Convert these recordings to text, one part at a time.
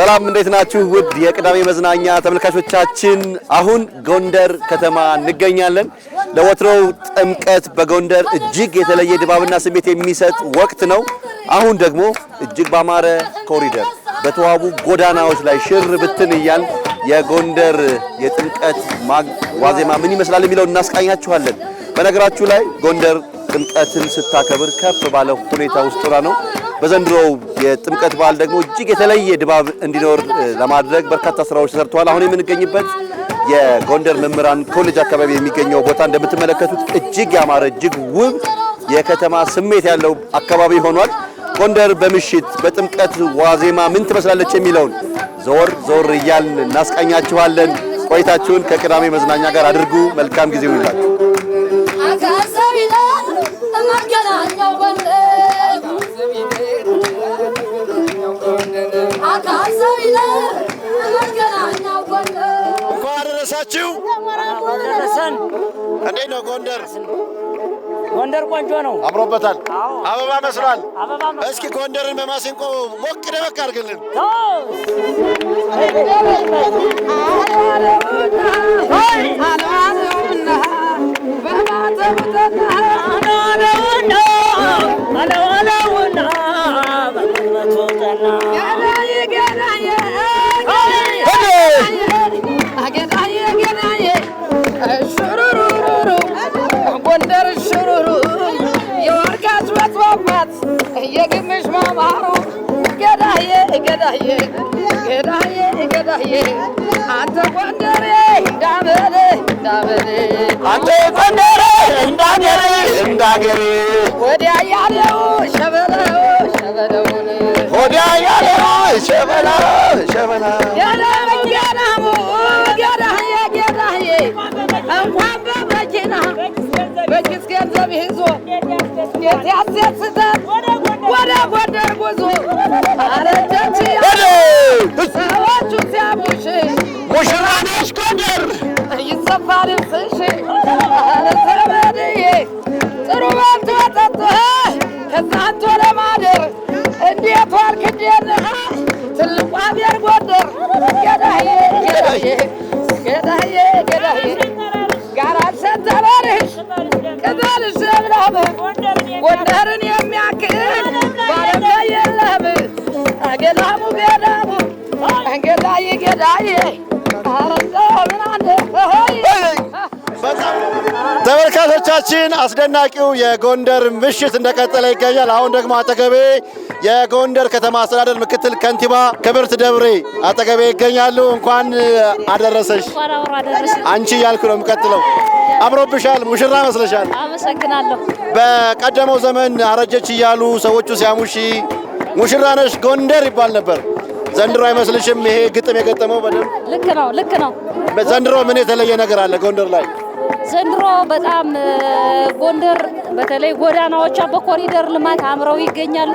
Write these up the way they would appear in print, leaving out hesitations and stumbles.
ሰላም እንዴት ናችሁ? ውድ የቅዳሜ መዝናኛ ተመልካቾቻችን አሁን ጎንደር ከተማ እንገኛለን። ለወትሮው ጥምቀት በጎንደር እጅግ የተለየ ድባብና ስሜት የሚሰጥ ወቅት ነው። አሁን ደግሞ እጅግ ባማረ ኮሪደር በተዋቡ ጎዳናዎች ላይ ሽር ብትን እያል የጎንደር የጥምቀት ዋዜማ ምን ይመስላል የሚለው እናስቃኛችኋለን። በነገራችሁ ላይ ጎንደር ጥምቀትን ስታከብር ከፍ ባለ ሁኔታ ውስጥ ነው። በዘንድሮው የጥምቀት በዓል ደግሞ እጅግ የተለየ ድባብ እንዲኖር ለማድረግ በርካታ ስራዎች ተሰርተዋል። አሁን የምንገኝበት የጎንደር መምህራን ኮሌጅ አካባቢ የሚገኘው ቦታ እንደምትመለከቱት እጅግ ያማረ እጅግ ውብ የከተማ ስሜት ያለው አካባቢ ሆኗል። ጎንደር በምሽት በጥምቀት ዋዜማ ምን ትመስላለች የሚለውን ዞር ዞር እያልን እናስቃኛችኋለን። ቆይታችሁን ከቅዳሜ መዝናኛ ጋር አድርጉ። መልካም ጊዜ ይሁንላችሁ። እንኳን አደረሳችሁ። እንዴት ነው ጎንደር? ጎንደር ቆንጆ ነው፣ አምሮበታል፣ አበባ መስሏል። እስኪ ጎንደርን በማሲንቆ ሞቅ ደመቅ አድርግልን። የግምሽ ማማሩ ገዳዬ ገዳዬ ገዳዬ ገዳዬ አንተ ጎንደሬ እንዳበሬ እንዳበሬ አንተ ጎንደሬ እንዳገሬ እንዳገሬ ወዲያ ያለው ሸበለው ሸበለውን ወዲያ ያለው ሸበለው ሸበላ ገዳሙ ገዳዬ ገዳዬ እንኳን በመኪና በኪስ ገንዘብ ይዞ እንዴት ያስደስታል ወደ ጎንደር ጉዞ አረጀች ሰዎቹ ሲያሙሽ ሙሽራ ነሽ ጎንደር ይሰፋል ልብስሽ ኧረ ዘመድዬ ጥሩ በልቶ ጠጥቶ ከዛንቶ ለማደር እንዴት ዋልክ እንዴት ነህ ትልቋ ብሔር ጎንደር ገዳዬ ገዳዬ ገዳዬ ገዳዬ ጋራ ሰንተረርሽ ቅጠልሽ ለምለም ጎንደርን የሚያክል ባለም ላይ የለም። ገዳሙ ገዳሙ ገዳዬ ገዳዬ ተመልካቾቻችን አስደናቂው የጎንደር ምሽት እንደቀጠለ ይገኛል። አሁን ደግሞ አጠገቤ የጎንደር ከተማ አስተዳደር ምክትል ከንቲባ ክብርት ደብሬ አጠገቤ ይገኛሉ። እንኳን አደረሰሽ። አንቺ እያልኩ ነው የምቀጥለው። አምሮብሻል፣ ሙሽራ መስለሻል። አመሰግናለሁ። በቀደመው ዘመን አረጀች እያሉ ሰዎቹ ሲያሙሺ ሙሽራ ነሽ ጎንደር ይባል ነበር። ዘንድሮ አይመስልሽም? ይሄ ግጥም የገጠመው በደንብ ልክ ነው፣ ልክ ነው። ዘንድሮ ምን የተለየ ነገር አለ ጎንደር ላይ? ዘንድሮ በጣም ጎንደር በተለይ ጎዳናዎቿ በኮሪደር ልማት አምረው ይገኛሉ።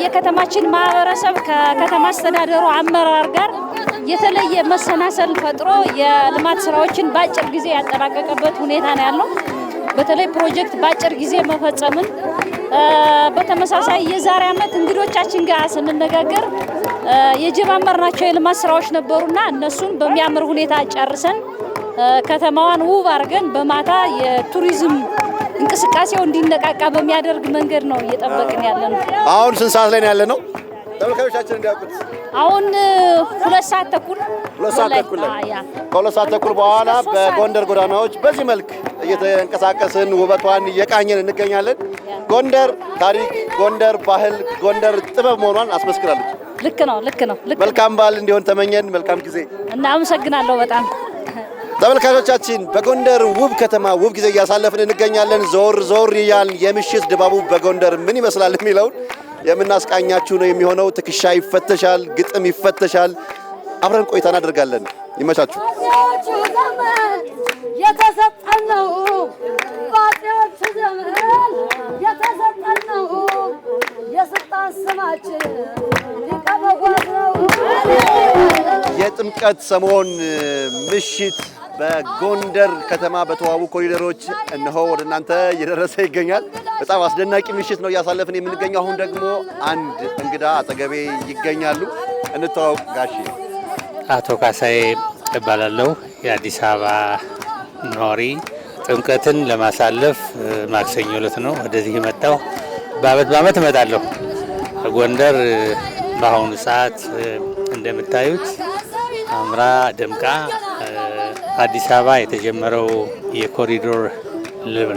የከተማችን ማህበረሰብ ከከተማ አስተዳደሩ አመራር ጋር የተለየ መሰናሰል ፈጥሮ የልማት ስራዎችን በአጭር ጊዜ ያጠናቀቀበት ሁኔታ ነው ያለው። በተለይ ፕሮጀክት በአጭር ጊዜ መፈጸምን በተመሳሳይ የዛሬ ዓመት እንግዶቻችን ጋር ስንነጋገር የጀማመርናቸው የልማት ስራዎች ነበሩና እነሱን በሚያምር ሁኔታ ጨርሰን ከተማዋን ውብ አድርገን በማታ የቱሪዝም እንቅስቃሴው እንዲነቃቃ በሚያደርግ መንገድ ነው እየጠበቅን ያለነው። አሁን ስንት ሰዓት ላይ ነው ያለነው? ተመልካቾቻችን እንዲያውቁት አሁን 2 ሰዓት ተኩል ከሁለት ሰዓት ተኩል በኋላ በጎንደር ጎዳናዎች በዚህ መልክ እየተንቀሳቀስን ውበቷን እየቃኘን እንገኛለን። ጎንደር ታሪክ፣ ጎንደር ባህል፣ ጎንደር ጥበብ መሆኗን አስመስክራለች። ልክ ነው፣ ልክ ነው። መልካም በዓል እንዲሆን ተመኘን። መልካም ጊዜ። እናመሰግናለሁ በጣም። ተመልካቾቻችን በጎንደር ውብ ከተማ ውብ ጊዜ እያሳለፍን እንገኛለን። ዞር ዞር እያልን የምሽት ድባቡ በጎንደር ምን ይመስላል የሚለውን የምናስቃኛችሁ ነው የሚሆነው። ትከሻ ይፈተሻል፣ ግጥም ይፈተሻል። አብረን ቆይታ እናደርጋለን። ይመቻችሁ። የተሰጠነው ባጤዎች ዘመን የተሰጠነው የስልጣን ስማችን ሊቀበጓት ነው። የጥምቀት ሰሞን ምሽት በጎንደር ከተማ በተዋቡ ኮሪደሮች እነሆ ወደ እናንተ እየደረሰ ይገኛል። በጣም አስደናቂ ምሽት ነው እያሳለፍን የምንገኘው። አሁን ደግሞ አንድ እንግዳ አጠገቤ ይገኛሉ። እንተዋወቅ ጋሺ። አቶ ካሳዬ እባላለሁ። የአዲስ አበባ ኗሪ። ጥምቀትን ለማሳለፍ ማክሰኞ ዕለት ነው ወደዚህ የመጣው። በአመት እመጣለሁ። ጎንደር በአሁኑ ሰዓት እንደምታዩት አምራ ደምቃ አዲስ አበባ የተጀመረው የኮሪዶር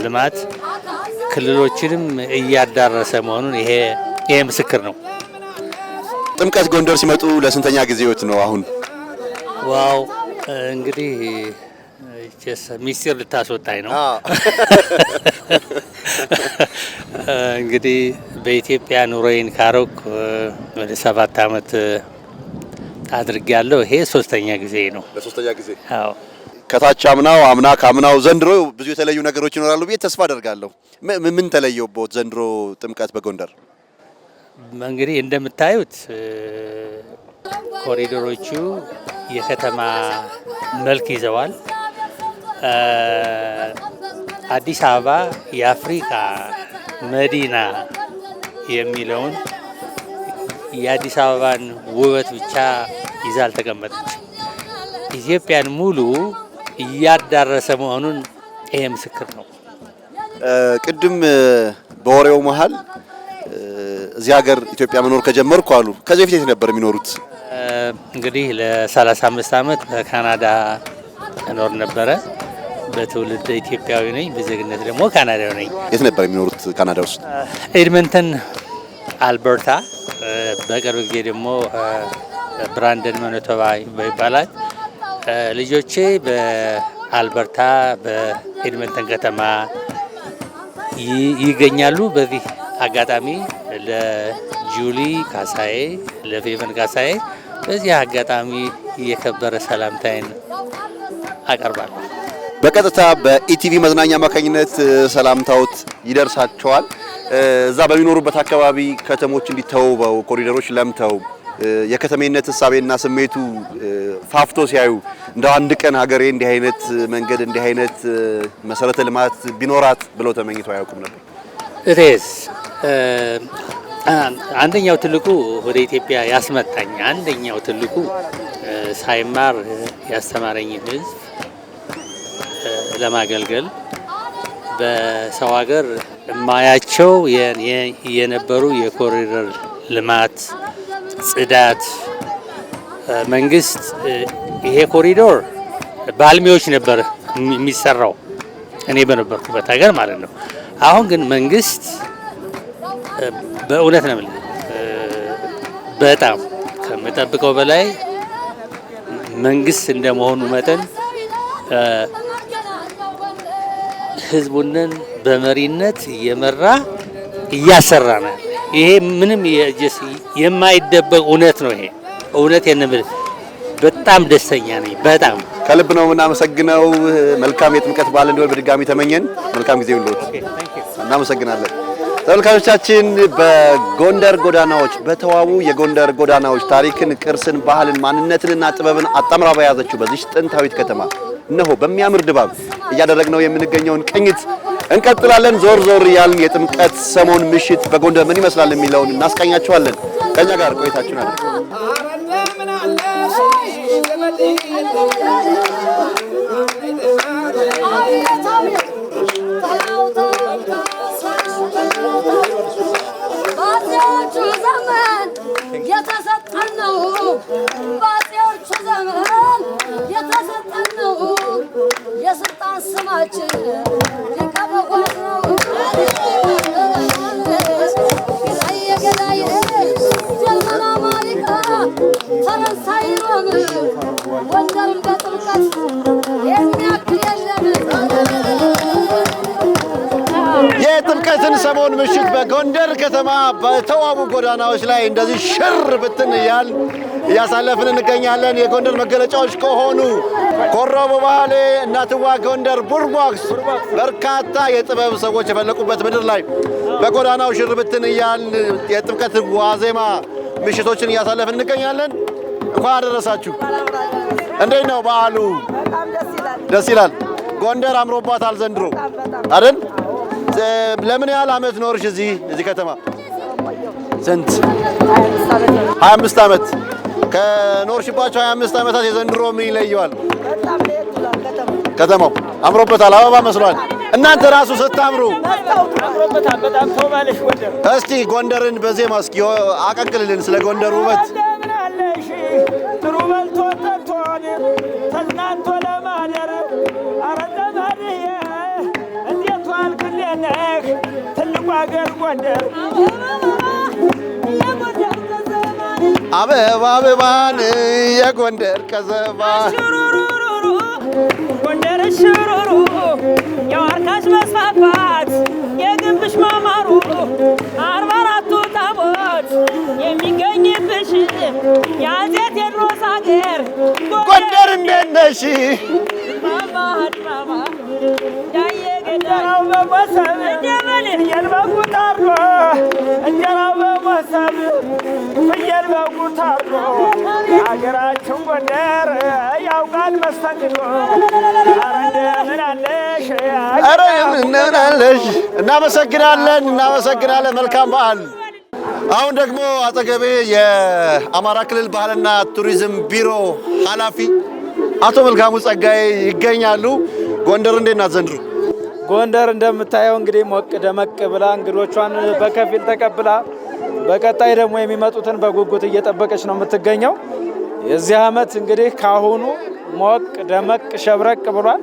ልማት ክልሎችንም እያዳረሰ መሆኑን ይሄ ምስክር ነው። ጥምቀት ጎንደር ሲመጡ ለስንተኛ ጊዜዎት ነው አሁን? ዋው እንግዲህ ሚስጥር ልታስወጣኝ ነው። እንግዲህ በኢትዮጵያ ኑሮዬን ካረኩ ወደ 7 ዓመት አድርጌያለሁ። ይሄ 3ኛ ጊዜ ነው። ለሶስተኛ ጊዜ? አዎ። ከታች አምና ካምናው ዘንድሮ ብዙ የተለዩ ነገሮች ይኖራሉ ብዬ ተስፋ አደርጋለሁ። ምን ተለየውበት ዘንድሮ ጥምቀት በጎንደር? እንግዲህ እንደምታዩት ኮሪዶሮቹ የከተማ መልክ ይዘዋል። አዲስ አበባ የአፍሪካ መዲና የሚለውን የአዲስ አበባን ውበት ብቻ ይዛ አልተቀመጠች፣ ኢትዮጵያን ሙሉ እያዳረሰ መሆኑን ይሄ ምስክር ነው። ቅድም በወሬው መሃል እዚህ ሀገር ኢትዮጵያ መኖር ከጀመርኩ አሉ። ከዚህ በፊት ነበር የሚኖሩት? እንግዲህ ለ35 ዓመት በካናዳ እኖር ነበረ። በትውልድ ኢትዮጵያዊ ነኝ፣ በዜግነት ደግሞ ካናዳዊ ነኝ። የት ነበር የሚኖሩት ካናዳ ውስጥ? ኤድመንተን አልበርታ። በቅርብ ጊዜ ደግሞ ብራንደን ማኒቶባ ይባላል። ልጆቼ በአልበርታ በኤድመንተን ከተማ ይገኛሉ። በዚህ አጋጣሚ ለጁሊ ካሳዬ፣ ለፌቨን ካሳዬ በዚህ አጋጣሚ የከበረ ሰላምታዬን አቀርባለሁ። በቀጥታ በኢቲቪ መዝናኛ አማካኝነት ሰላምታዎት ይደርሳቸዋል። እዛ በሚኖሩበት አካባቢ ከተሞች እንዲተውበው ኮሪደሮች ለምተው የከተሜነት እሳቤና ስሜቱ ፋፍቶ ሲያዩ እንደው አንድ ቀን ሀገሬ እንዲህ አይነት መንገድ እንዲህ አይነት መሰረተ ልማት ቢኖራት ብለው ተመኝተው አያውቁም ነበር? እቴስ አንደኛው ትልቁ ወደ ኢትዮጵያ ያስመጣኝ አንደኛው ትልቁ ሳይማር ያስተማረኝ ሕዝብ ለማገልገል በሰው ሀገር የማያቸው የነበሩ የኮሪደር ልማት፣ ጽዳት፣ መንግስት ይሄ ኮሪዶር በአልሚዎች ነበር የሚሰራው እኔ በነበርኩበት ሀገር ማለት ነው። አሁን ግን መንግስት በእውነት ነው በጣም ከምጠብቀው በላይ መንግስት እንደመሆኑ መጠን ህዝቡንን በመሪነት እየመራ እያሰራ ነው። ይሄ ምንም የማይደበቅ እውነት ነው። ይሄ እውነት የነምል በጣም ደስተኛ ነኝ። በጣም ከልብ ነው የምናመሰግነው። መልካም የጥምቀት በዓል እንዲሆን በድጋሚ ተመኘን። መልካም ጊዜ ይሁንልዎት። እናመሰግናለን። ተመልካቾቻችን በጎንደር ጎዳናዎች በተዋቡ የጎንደር ጎዳናዎች ታሪክን፣ ቅርስን፣ ባህልን፣ ማንነትንና ጥበብን አጣምራ በያዘችው በዚህ ጥንታዊት ከተማ እነሆ በሚያምር ድባብ እያደረግነው የምንገኘውን ቅኝት እንቀጥላለን። ዞር ዞር ያልን የጥምቀት ሰሞን ምሽት በጎንደር ምን ይመስላል የሚለውን እናስቃኛችኋለን። ከኛ ጋር ቆይታችሁን አለ የስልጣን ስማችን ሊቀበጓት ነው። ገዳይ ጀርመን፣ አሜሪካ፣ ፈረንሳይ፣ ሮም ጎንደርን በጥምቀት የሚያክል የለም። የጥምቀትን ሰሞን ምሽት በጎንደር ከተማ በተዋቡ ጎዳናዎች ላይ እንደዚህ ሽር ብትን እያሳለፍን እንገኛለን። የጎንደር መገለጫዎች ከሆኑ ኮሮ በባህሌ፣ እናትዋ ጎንደር፣ ቡርቧክስ በርካታ የጥበብ ሰዎች የፈለቁበት ምድር ላይ በጎዳናው ሽር ብትን የጥምቀት ዋዜማ ምሽቶችን እያሳለፍን እንገኛለን። እንኳን አደረሳችሁ። እንዴት ነው በዓሉ? ደስ ይላል። ጎንደር አምሮባታል ዘንድሮ አይደል? ለምን ያህል አመት ኖርሽ እዚህ ከተማ? ስንት? 25 አመት። ከኖርሽባቸው 25 ዓመታት የዘንድሮ ምን ይለየዋል? ከተማው አምሮበታል፣ አበባ መስሏል። እናንተ ራሱ ስታምሩ አምሮበታል። በጣም ተውባለሽ ጎንደር። እስቲ ጎንደርን በዜማ እስኪ አቀንቅልልን ስለ ጎንደር ውበት። እንደምን አለሽ ጥሩ በልቶ ጠጥቶን ተዝናንቶ ለማደር ኧረ ዘመድዬ እንዴት ዋልክልኝ ነህ ትልቁ አገር ጎንደር አበባ አበባን የጎንደር ከተማ ጎንደር ሽሩሩ የዋርካሽ መስፋፋት የግንብሽ ማማሩ 44ቱ ታቦት የሚገኝብሽ የአፄ ቴዎድሮስ አገር ጎንደር እንዴት ነሽ? እንጀራው በሞሰብ እንደምን ፍየል በጉ ታርዶ እንጀራው በሞሰብ ፍየል በጉ ታርዶ አገራችን ጎንደር ያውቃል መስተንግዶ። ኧረ እንደምን አለሽ? ኧረ እንደምን አለሽ? እናመሰግናለን፣ እናመሰግናለን። መልካም በዓል። አሁን ደግሞ አጠገቤ የአማራ ክልል ባህልና ቱሪዝም ቢሮ ኃላፊ አቶ መልካሙ ጸጋዬ ይገኛሉ። ጎንደር እንዴት ናት ዘንድሮ? ጎንደር እንደምታየው እንግዲህ ሞቅ ደመቅ ብላ እንግዶቿን በከፊል ተቀብላ በቀጣይ ደግሞ የሚመጡትን በጉጉት እየጠበቀች ነው የምትገኘው። የዚህ ዓመት እንግዲህ ካሁኑ ሞቅ ደመቅ ሸብረቅ ብሏል።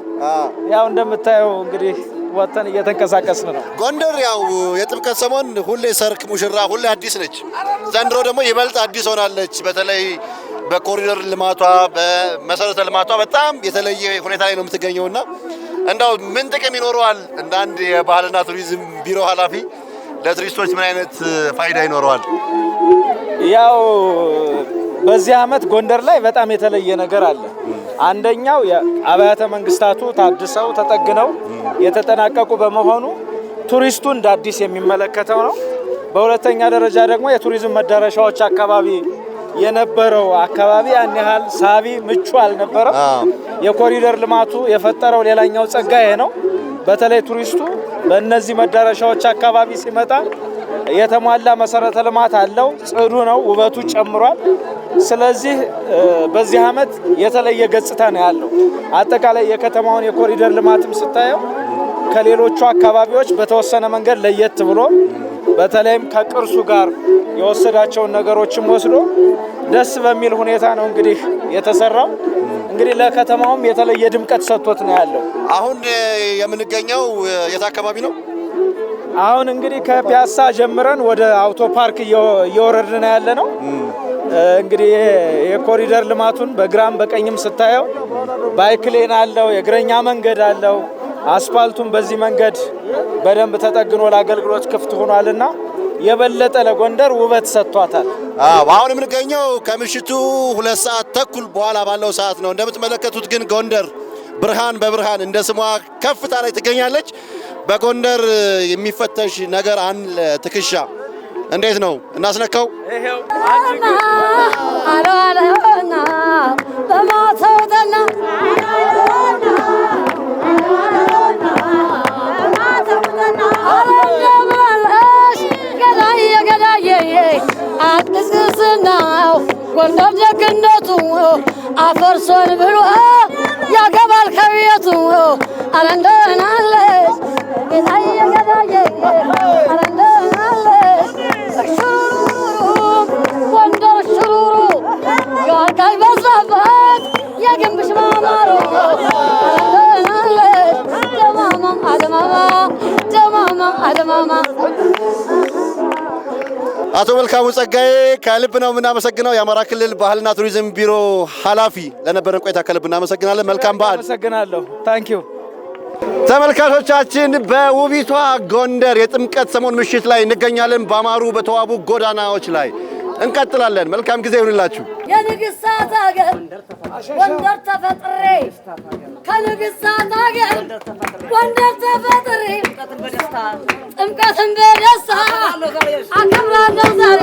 ያው እንደምታየው እንግዲህ ወጥተን እየተንቀሳቀስን ነው። ጎንደር ያው የጥምቀት ሰሞን ሁሌ ሰርክ ሙሽራ ሁሌ አዲስ ነች። ዘንድሮ ደግሞ ይበልጥ አዲስ ሆናለች። በተለይ በኮሪደር ልማቷ በመሰረተ ልማቷ በጣም የተለየ ሁኔታ ላይ ነው የምትገኘውና እንዳው ምን ጥቅም ይኖረዋል? እንደ አንድ የባህልና ቱሪዝም ቢሮ ኃላፊ ለቱሪስቶች ምን አይነት ፋይዳ ይኖረዋል? ያው በዚህ ዓመት ጎንደር ላይ በጣም የተለየ ነገር አለ። አንደኛው የአብያተ መንግስታቱ ታድሰው ተጠግነው የተጠናቀቁ በመሆኑ ቱሪስቱ እንደ አዲስ የሚመለከተው ነው። በሁለተኛ ደረጃ ደግሞ የቱሪዝም መዳረሻዎች አካባቢ የነበረው አካባቢ ያን ያህል ሳቢ ምቹ አልነበረም። የኮሪደር ልማቱ የፈጠረው ሌላኛው ጸጋ ይሄ ነው። በተለይ ቱሪስቱ በእነዚህ መዳረሻዎች አካባቢ ሲመጣ የተሟላ መሰረተ ልማት አለው፣ ጽዱ ነው፣ ውበቱ ጨምሯል። ስለዚህ በዚህ ዓመት የተለየ ገጽታ ነው ያለው። አጠቃላይ የከተማውን የኮሪደር ልማትም ስታየው ከሌሎቹ አካባቢዎች በተወሰነ መንገድ ለየት ብሎ በተለይም ከቅርሱ ጋር የወሰዳቸውን ነገሮችም ወስዶ ደስ በሚል ሁኔታ ነው እንግዲህ የተሰራው። እንግዲህ ለከተማውም የተለየ ድምቀት ሰጥቶት ነው ያለው። አሁን የምንገኘው የት አካባቢ ነው? አሁን እንግዲህ ከፒያሳ ጀምረን ወደ አውቶ ፓርክ እየወረድን ያለ ነው። እንግዲህ የኮሪደር ልማቱን በግራም በቀኝም ስታየው ባይክሌን አለው፣ የእግረኛ መንገድ አለው። አስፋልቱም በዚህ መንገድ በደንብ ተጠግኖ ለአገልግሎት ክፍት ሆኗልና የበለጠ ለጎንደር ውበት ሰጥቷታል። አሁን የምንገኘው ከምሽቱ 2 ሰዓት ተኩል በኋላ ባለው ሰዓት ነው። እንደምትመለከቱት ግን ጎንደር ብርሃን በብርሃን እንደ ስሟ ከፍታ ላይ ትገኛለች። በጎንደር የሚፈተሽ ነገር አለ። ትከሻ እንዴት ነው እናስነካው? አለዋለና በማተውተና አዲስናው ጎንደር ደግነቱ አፈርሶን ብሎ ያገባል ከቤቱ አለንደናለች ጌታዬ ገዳዬ አለንደናለች ሽሩሩ ጎንደር ሽሩሩ የዋርካሽ በዛበት የግንብሽ ማማሩ አለንደናለች ደማማ አደማማ ደማማ አደማማ። አቶ መልካሙ ጸጋዬ ከልብ ነው የምናመሰግነው። የአማራ ክልል ባህልና ቱሪዝም ቢሮ ኃላፊ ለነበረን ቆይታ ከልብ እናመሰግናለን። መልካም በዓል። አመሰግናለሁ። ታንኪዩ። ተመልካቾቻችን በውቢቷ ጎንደር የጥምቀት ሰሞን ምሽት ላይ እንገኛለን። ባማሩ በተዋቡ ጎዳናዎች ላይ እንቀጥላለን። መልካም ጊዜ ይሁንላችሁ። የንግሥት አገር ጎንደር ተፈጥሬ ከንግሥት አገር ጎንደር ተፈጥሬ ጥምቀትን በደስታ አከብራለሁ ዛሬ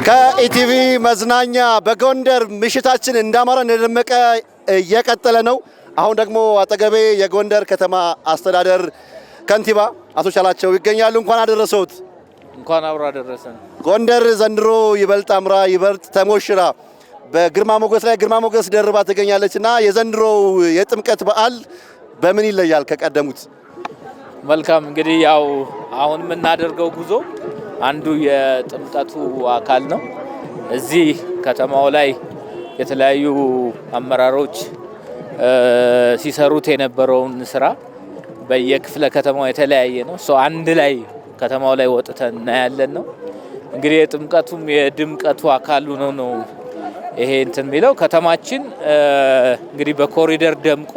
ከኢቲቪ መዝናኛ በጎንደር ምሽታችን እንዳማረ እንደደመቀ እየቀጠለ ነው። አሁን ደግሞ አጠገቤ የጎንደር ከተማ አስተዳደር ከንቲባ አቶ ቻላቸው ይገኛሉ። እንኳን አደረሰውት። እንኳን አብሮ አደረሰን። ጎንደር ዘንድሮ ይበልጥ አምራ ይበልጥ ተሞሽራ በግርማ ሞገስ ላይ ግርማ ሞገስ ደርባ ትገኛለችና የዘንድሮው የጥምቀት በዓል በምን ይለያል ከቀደሙት? መልካም እንግዲህ ያው አሁን የምናደርገው ጉዞ አንዱ የጥምቀቱ አካል ነው። እዚህ ከተማው ላይ የተለያዩ አመራሮች ሲሰሩት የነበረውን ስራ በየክፍለ ከተማው የተለያየ ነው። አንድ ላይ ከተማው ላይ ወጥተን እናያለን ነው። እንግዲህ የጥምቀቱም የድምቀቱ አካሉ ነው ይሄ እንትን የሚለው ከተማችን እንግዲህ በኮሪደር ደምቆ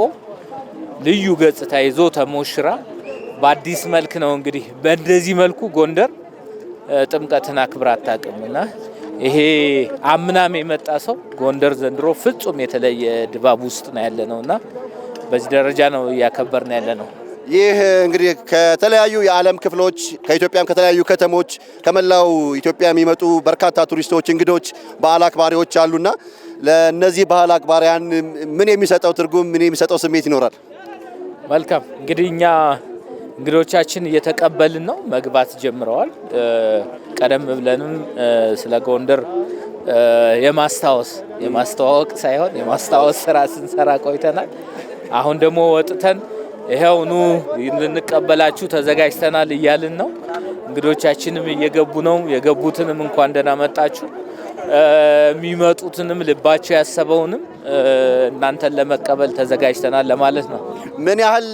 ልዩ ገጽታ ይዞ ተሞሽራ በአዲስ መልክ ነው። እንግዲህ በእንደዚህ መልኩ ጎንደር ጥምቀትን አክብራ አታውቅምና ይሄ አምናም የመጣ ሰው ጎንደር ዘንድሮ ፍጹም የተለየ ድባብ ውስጥ ነው ያለነውና በዚህ ደረጃ ነው እያከበርን ያለነው። ይህ እንግዲህ ከተለያዩ የዓለም ክፍሎች ከኢትዮጵያም ከተለያዩ ከተሞች ከመላው ኢትዮጵያ የሚመጡ በርካታ ቱሪስቶች፣ እንግዶች፣ በዓል አክባሪዎች አሉና ለነዚህ በዓል አክባሪያን ምን የሚሰጠው ትርጉም ምን የሚሰጠው ስሜት ይኖራል? መልካም እንግዲህ እኛ እንግዶቻችን እየተቀበልን ነው። መግባት ጀምረዋል። ቀደም ብለንም ስለ ጎንደር የማስተዋወቅ ሳይሆን የማስታወስ ስራ ስንሰራ ቆይተናል። አሁን ደግሞ ወጥተን ይሄው ኑ ልንቀበላችሁ ተዘጋጅተናል እያልን ነው። እንግዶቻችንም እየገቡ ነው። የገቡትንም እንኳን ደህና መጣችሁ፣ የሚመጡትንም ልባቸው ያሰበውንም እናንተን ለመቀበል ተዘጋጅተናል ለማለት ነው። ምን ያህል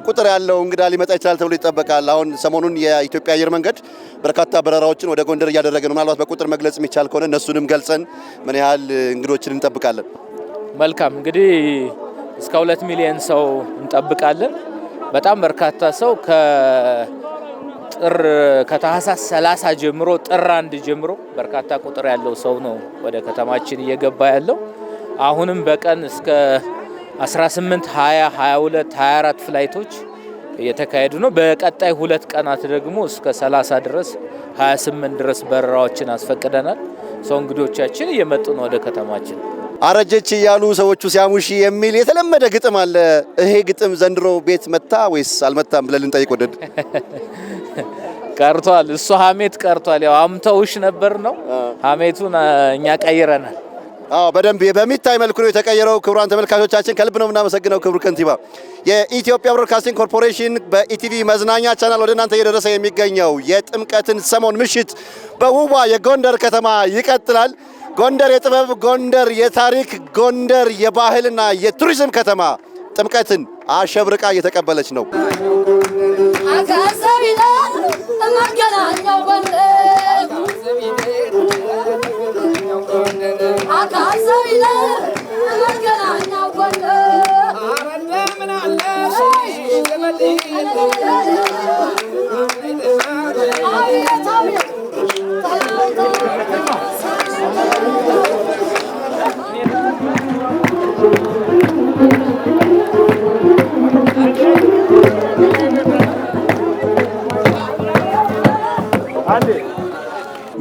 ቁጥር ያለው እንግዳ ሊመጣ ይችላል ተብሎ ይጠበቃል? አሁን ሰሞኑን የኢትዮጵያ አየር መንገድ በርካታ በረራዎችን ወደ ጎንደር እያደረገ ነው። ምናልባት በቁጥር መግለጽ የሚቻል ከሆነ እነሱንም ገልጸን ምን ያህል እንግዶችን እንጠብቃለን? መልካም እንግዲህ እስከ 2 ሚሊዮን ሰው እንጠብቃለን። በጣም በርካታ ሰው ከታህሳስ 30 ጀምሮ ጥር 1 ጀምሮ በርካታ ቁጥር ያለው ሰው ነው ወደ ከተማችን እየገባ ያለው። አሁንም በቀን እስከ 18፣ 20፣ 22፣ 24 ፍላይቶች እየተካሄዱ ነው። በቀጣይ 2 ቀናት ደግሞ እስከ 30 ድረስ 28 ድረስ በረራዎችን አስፈቅደናል። ሰው እንግዶቻችን እየመጡ ነው ወደ ከተማችን። አረጀች እያሉ ሰዎቹ ሲያሙሽ የሚል የተለመደ ግጥም አለ። ይሄ ግጥም ዘንድሮ ቤት መታ ወይስ አልመታም ብለን ልንጠይቅ ወደድ ቀርቷል። እሱ ሀሜት ቀርቷል። ያው አምተውሽ ነበር ነው ሀሜቱን እኛ ቀይረናል። በደንብ በሚታይ መልኩ ነው የተቀየረው። ክቡራን ተመልካቾቻችን ከልብ ነው የምናመሰግነው። ክቡር ከንቲባ፣ የኢትዮጵያ ብሮድካስቲንግ ኮርፖሬሽን በኢቲቪ መዝናኛ ቻናል ወደ እናንተ እየደረሰ የሚገኘው የጥምቀትን ሰሞን ምሽት በውቧ የጎንደር ከተማ ይቀጥላል። ጎንደር የጥበብ፣ ጎንደር የታሪክ፣ ጎንደር የባህልና የቱሪዝም ከተማ ጥምቀትን አሸብርቃ እየተቀበለች ነው።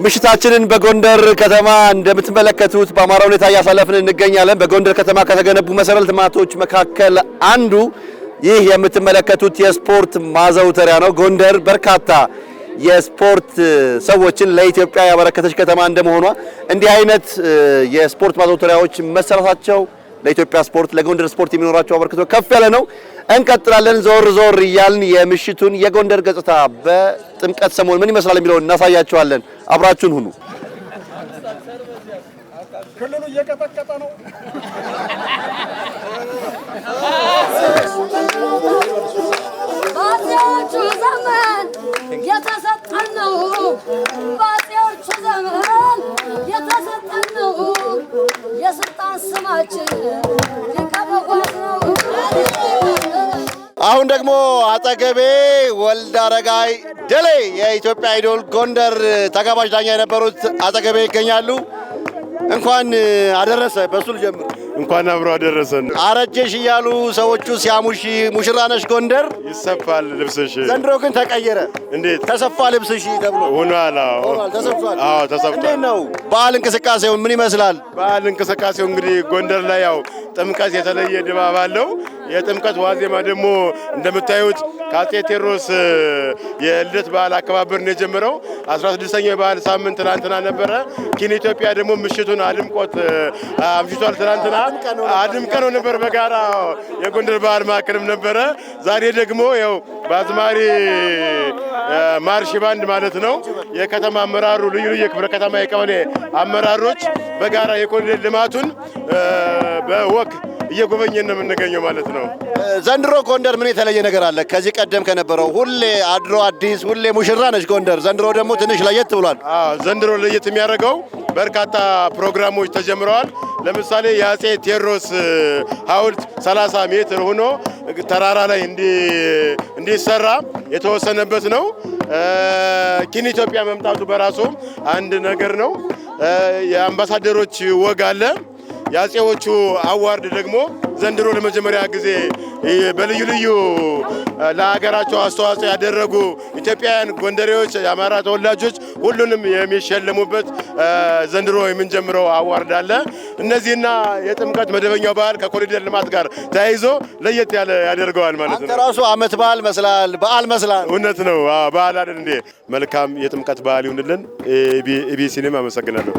ምሽታችንን በጎንደር ከተማ እንደምትመለከቱት በአማራ ሁኔታ እያሳለፍን እንገኛለን። በጎንደር ከተማ ከተገነቡ መሰረተ ልማቶች መካከል አንዱ ይህ የምትመለከቱት የስፖርት ማዘውተሪያ ነው። ጎንደር በርካታ የስፖርት ሰዎችን ለኢትዮጵያ ያበረከተች ከተማ እንደመሆኗ እንዲህ አይነት የስፖርት ማዘውተሪያዎች መሰራታቸው ለኢትዮጵያ ስፖርት ለጎንደር ስፖርት የሚኖራቸው አበርክቶ ከፍ ያለ ነው። እንቀጥላለን። ዞር ዞር እያልን የምሽቱን የጎንደር ገጽታ በጥምቀት ሰሞን ምን ይመስላል የሚለውን እናሳያቸዋለን። አብራችሁን ሁኑ። ክልሉ እየቀጠቀጠ ነው። ባጤዎቹ ዘመን የተሰጠን ነው። ባጤዎቹ ዘመን የተሰጠን ነው። የስልጣን ስማችን ሊቀበጓዝ ነው። አሁን ደግሞ አጠገቤ ወልደ አረጋይ ደሌ የኢትዮጵያ አይዶል ጎንደር ተጋባዥ ዳኛ የነበሩት አጠገቤ ይገኛሉ። እንኳን አደረሰ። በሱ ልጀምር። እንኳን አብሮ አደረሰን። አረጀሽ እያሉ ሰዎቹ ሲያሙሽ ሙሽራ ነሽ ጎንደር ይሰፋል ልብስሽ። ዘንድሮ ግን ተቀየረ። እንዴት ተሰፋ ልብስሽ ተብሎ ሆኗል? ተሰፍቷል። አዎ ተሰፍቷል። እንዴት ነው በዓል እንቅስቃሴው ምን ይመስላል? በዓል እንቅስቃሴው እንግዲህ ጎንደር ላይ ያው ጥምቀት የተለየ ድባብ አለው። የጥምቀት ዋዜማ ደግሞ እንደምታዩት ከአፄ ቴዎድሮስ የልደት በዓል አከባበር ነው የጀመረው። 16ኛው የበዓል ሳምንት ትናንትና ነበረ። ኪን ኢትዮጵያ ደግሞ ምሽቱን አድምቆት አምሽቷል። ትናንትና አድምቀነው ነበር በጋራ የጎንደር በዓል ማዕከልም ነበረ። ዛሬ ደግሞ ያው በአዝማሪ ማርሽ ባንድ ማለት ነው የከተማ አመራሩ ልዩ ልዩ የክፍለ ከተማ የቀበሌ አመራሮች በጋራ የኮሪደር ልማቱን በወክ እየጎበኘን ነው የምንገኘው ማለት ነው። ዘንድሮ ጎንደር ምን የተለየ ነገር አለ? ከዚህ ቀደም ከነበረው ሁሌ አድሮ አዲስ ሁሌ ሙሽራ ነች ጎንደር። ዘንድሮ ደግሞ ትንሽ ለየት ብሏል። ዘንድሮ ለየት የሚያደርገው በርካታ ፕሮግራሞች ተጀምረዋል። ለምሳሌ የአፄ ቴዎድሮስ ሐውልት 30 ሜትር ሆኖ ተራራ ላይ እንዲሰራ የተወሰነበት ነው። ኪን ኢትዮጵያ መምጣቱ በራሱ አንድ ነገር ነው። የአምባሳደሮች ወግ አለ። የአፄዎቹ አዋርድ ደግሞ ዘንድሮ ለመጀመሪያ ጊዜ በልዩ ልዩ ለሀገራቸው አስተዋጽኦ ያደረጉ ኢትዮጵያውያን ጎንደሬዎች፣ የአማራ ተወላጆች ሁሉንም የሚሸለሙበት ዘንድሮ የምንጀምረው አዋርድ አለ። እነዚህና የጥምቀት መደበኛው በዓል ከኮሪደር ልማት ጋር ተያይዞ ለየት ያለ ያደርገዋል ማለት ነው። አንተ ራሱ አመት በዓል መስላል፣ በዓል መስላል። እውነት ነው። በዓል አይደል እንዴ? መልካም የጥምቀት በዓል ይሁንልን። ኢቢሲንም አመሰግናለሁ።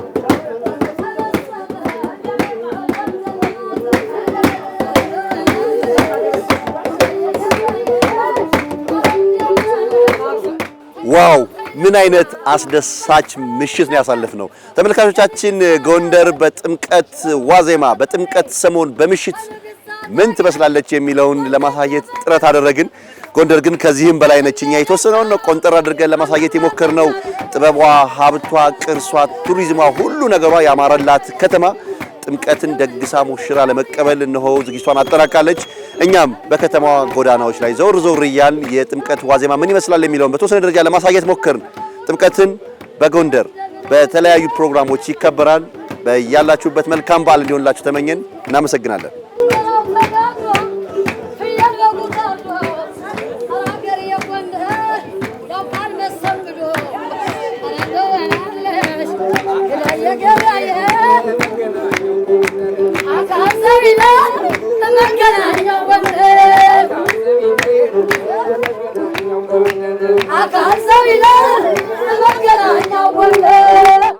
ዋው ምን አይነት አስደሳች ምሽት ነው ያሳለፍነው። ተመልካቾቻችን ጎንደር በጥምቀት ዋዜማ በጥምቀት ሰሞን በምሽት ምን ትመስላለች የሚለውን ለማሳየት ጥረት አደረግን። ጎንደር ግን ከዚህም በላይ ነች። እኛ የተወሰነውን ነው ቆንጠር አድርገን ለማሳየት የሞከርነው። ጥበቧ፣ ሀብቷ፣ ቅርሷ፣ ቱሪዝሟ ሁሉ ነገሯ ያማረላት ከተማ ጥምቀትን ደግሳ ሙሽራ ለመቀበል እነሆ ዝግጅቷን አጠናቃለች። እኛም በከተማዋ ጎዳናዎች ላይ ዘውር ዘውር እያልን የጥምቀት ዋዜማ ምን ይመስላል የሚለውን በተወሰነ ደረጃ ለማሳየት ሞከርን። ጥምቀትን በጎንደር በተለያዩ ፕሮግራሞች ይከበራል። በያላችሁበት መልካም በዓል እንዲሆንላችሁ ተመኘን። እናመሰግናለን። I can't